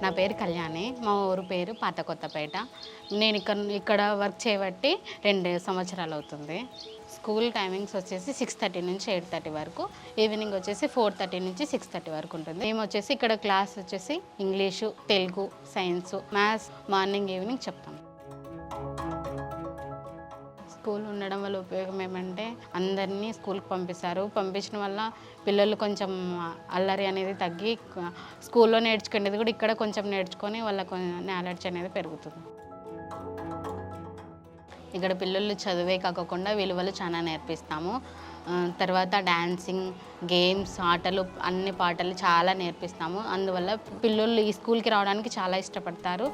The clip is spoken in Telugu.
నా పేరు కళ్యాణి. మా ఊరు పేరు పాత కొత్తపేట. నేను ఇక్కడ వర్క్ చేయబట్టి 2 సంవత్సరాలు అవుతుంది. స్కూల్ టైమింగ్స్ వచ్చేసి 6:30 నుంచి 8:30 వరకు, ఈవినింగ్ వచ్చేసి 4:30 నుంచి 6:30 వరకు ఉంటుంది. మేము వచ్చేసి ఇక్కడ క్లాస్ వచ్చేసి English, Telugu, science, maths morning evening చెప్తాం. స్కూల్ ఉండడం వల్ల ఉపయోగం ఏమంటే అందరినీ స్కూల్కి పంపిస్తారు. పంపించడం వల్ల పిల్లలు కొంచెం అల్లరి అనేది తగ్గి స్కూల్లో నేర్చుకునేది కూడా ఇక్కడ కొంచెం నేర్చుకొని వాళ్ళ నాలెడ్జ్ అనేది పెరుగుతుంది. ఇక్కడ పిల్లలు చదువే కాకుండా విలువలు చాలా నేర్పిస్తాము. తర్వాత డాన్సింగ్, గేమ్స్, ఆటలు, అన్ని పాటలు చాలా నేర్పిస్తాము. అందువల్ల పిల్లలు ఈ స్కూల్కి రావడానికి చాలా ఇష్టపడతారు.